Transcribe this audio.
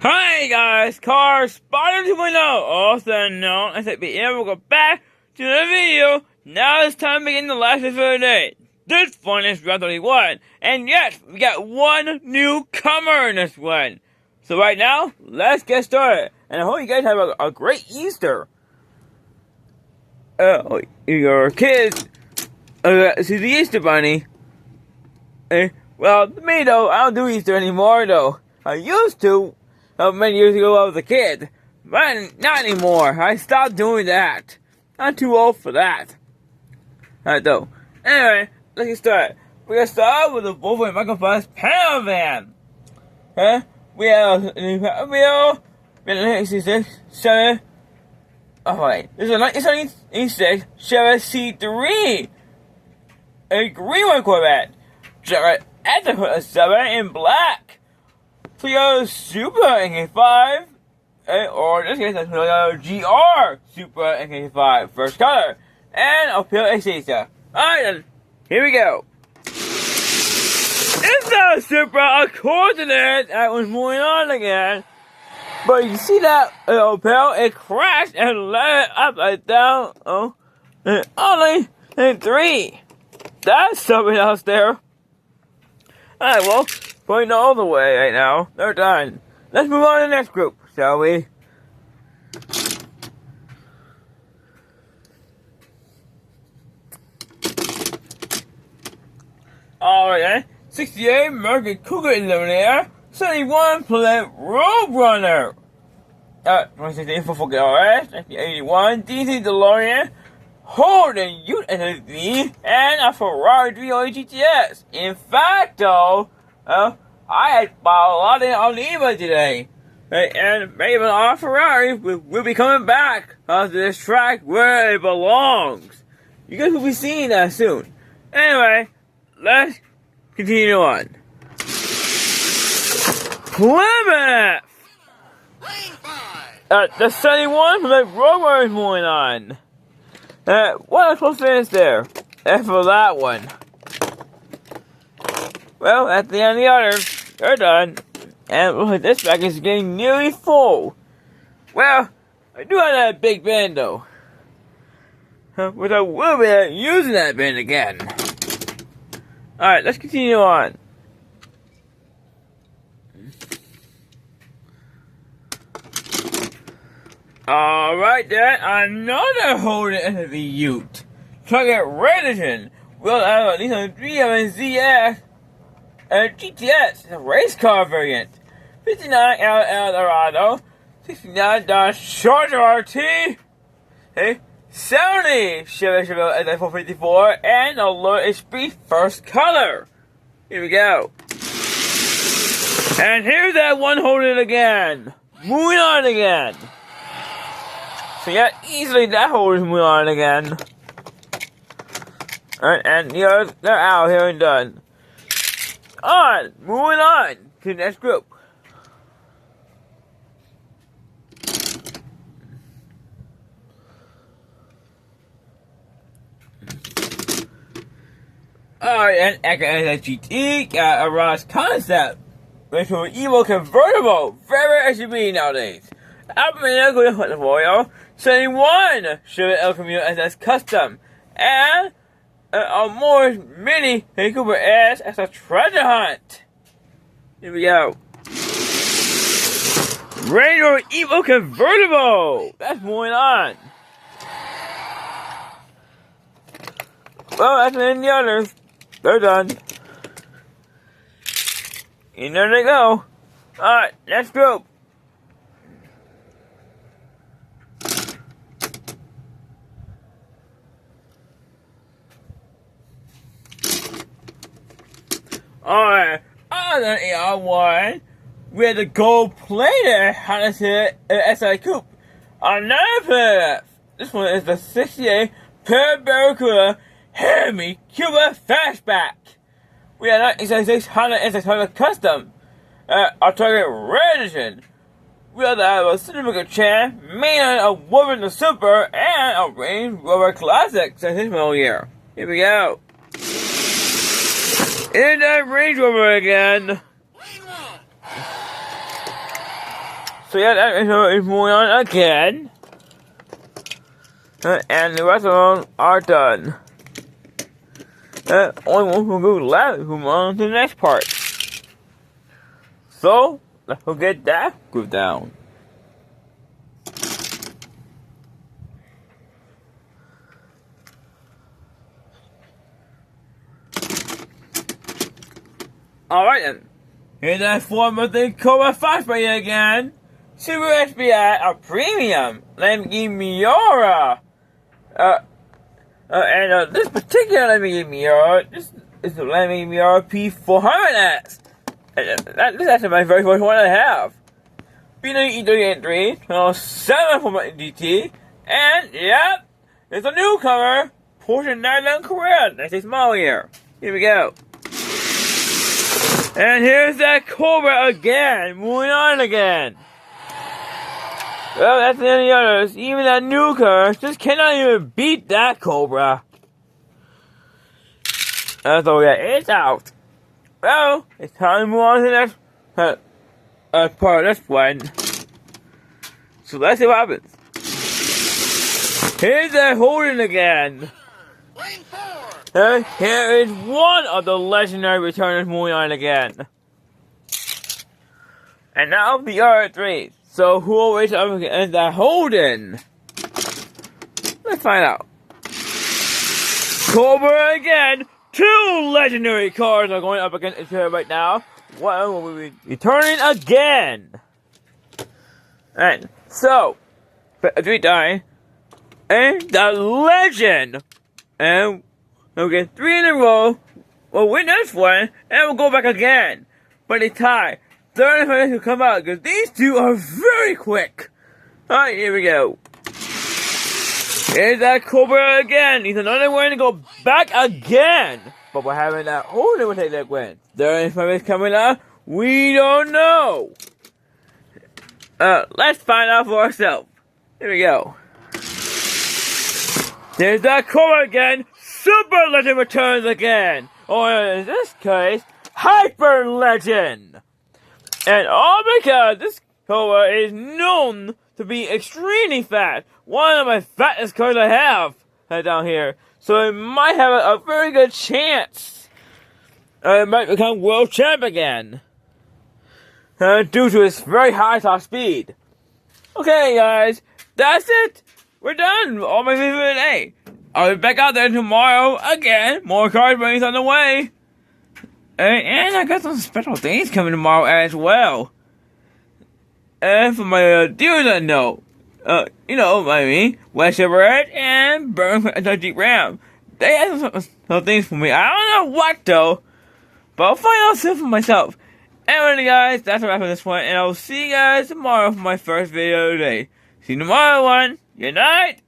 Hi guys, Car Spider 2.0, also known as BM, will go back to the video. Now it's time to begin the last video for the day. This one is round 31, and yes, we got one newcomer in this one. So right now, let's get started, and I hope you guys have a great Easter. Your kids see the Easter Bunny. Well, me though, I don't do Easter anymore though. I used to. Many years ago I was a kid, but not anymore. I stopped doing that. I'm too old for that. Alright though. Anyway, let's get started. We're gonna start with the Wolverine Michael Fox panel van. We have a new panel. We have a 1967. Oh wait, this is a 1976 Chevy C3. A green one Corvette. Chevy at the 7 in black. Toyota Supra NK5, or in this case, a Toyota GR Supra NK5, first color, and a Opel Exita. Alright then, here we go. It's not a Supra, of course it is, that was moving on again. But you see that Opel, it crashed and let it upside down, and only in 3. That's something else there. Alright, well, pointing all the way right now. They're done. Let's move on to the next group, shall we? Alright, 68 American Cougar Eliminator, 71 Plymouth Roadrunner, 2016 for Focus RS, 1981 DC DeLorean, Holden Ute SSV, and a Ferrari 308 GTS. In fact, though, I had bought a lot on eBay today, and maybe our Ferrari will be coming back to this track where it belongs. You guys will be seeing that soon. Anyway, let's continue on. Plymouth! The 71 Plymouth Roadrunner is moving on. What am I supposed to finish there? And for that one. Well, at the end of the others, they're done. And this bag is getting nearly full. Well, I do have that big bin though. Which I will be using that bin again. Alright, let's continue on. Alright then, another Holden SSV Ute. Target Reddition. We'll have at least a 300ZX and GTS, a race car variant. 59 Eldorado, 69 Dodge Charger RT, 70 Chevy Chevrolet SF454, and a Lotus HP first color. Here we go. And here's that one Holden again. Moving on again. So yeah, easily that Holden's moving on again. Alright, and the others, they're out here and done. Moving on to the next group. Alright, and Acura GT got a Ross Concept, which was an Evo convertible, very SUV nowadays. Alpine with the Royal, 71 Chevy El Camino SS Custom, and a more mini Cooper S as a treasure hunt. Here we go. Range Rover Evo convertible. That's moving on. Well, that's the end of the others. They're done. And there they go. Alright, next group. Alright, on the AR1, we had the gold-plated Honda SI Coupe. Another Plymouth. This one is the 68 Barracuda Hemi Cuba Fastback. We had 1976 Honda NSX Custom. Our target Red Edition. We had a Civic Chan, mainline a Wolverine Super, and a Range Rover Classic since his model year. Here we go. In that Range Rover again. So yeah, that is moving on again. And the rest of them are done. Only one will go left, move on to the next part. So, let's go get that groove down. Alright then. Here's that former thing Cobra Fox for you again. Super SBI, a premium Lamborghini Miura. This particular Lamborghini Miura, this is the Lamborghini Miura P400S. This is actually my very first one I have. B9 E383, 7 for my DT, and yep, it's a newcomer, Porsche 911 Carrera, nice and small here. Here we go. And here's that Cobra again, moving on again. Well, that's the any others. Even that newcomer just cannot even beat that Cobra. So yeah, it's out. Well, it's time to move on to the next part of this one. So let's see what happens. Here's that Holden again. Here is one of the legendary returners moving on again. And now the other three. So who will race up against that Holden? Let's find out. Cobra again. 2 legendary cars are going up against each other right now. One will be returning again. And so, 3 die. And the legend. And we'll get 3 in a row. We'll win this one. And we'll go back again. But they tie. 30 minutes will come out because these 2 are very quick. Alright, here we go. Here's that Cobra again. He's another one to go back again. But we're having that Holden will take that win. 30 minutes coming out. We don't know. Let's find out for ourselves. Here we go. There's that Cobra again. Super Legend returns again. Or in this case, Hyper Legend. And all because this Cobra is known to be extremely fat. One of my fattest cars I have down here. So it might have a very good chance. It might become world champ again. Due to its very high top speed. Okay guys, that's it. We're done. All my videos today. I'll be back out there tomorrow again. More card brains on the way. And I got some special things coming tomorrow as well. And for my dealers I know, you know, I mean, West Chevrolet and Burn Jeep Ram. They have some things for me. I don't know what though, but I'll find out soon for myself. Anyway, guys, that's a wrap on this one, and I'll see you guys tomorrow for my first video today. See you tomorrow, one. Good night.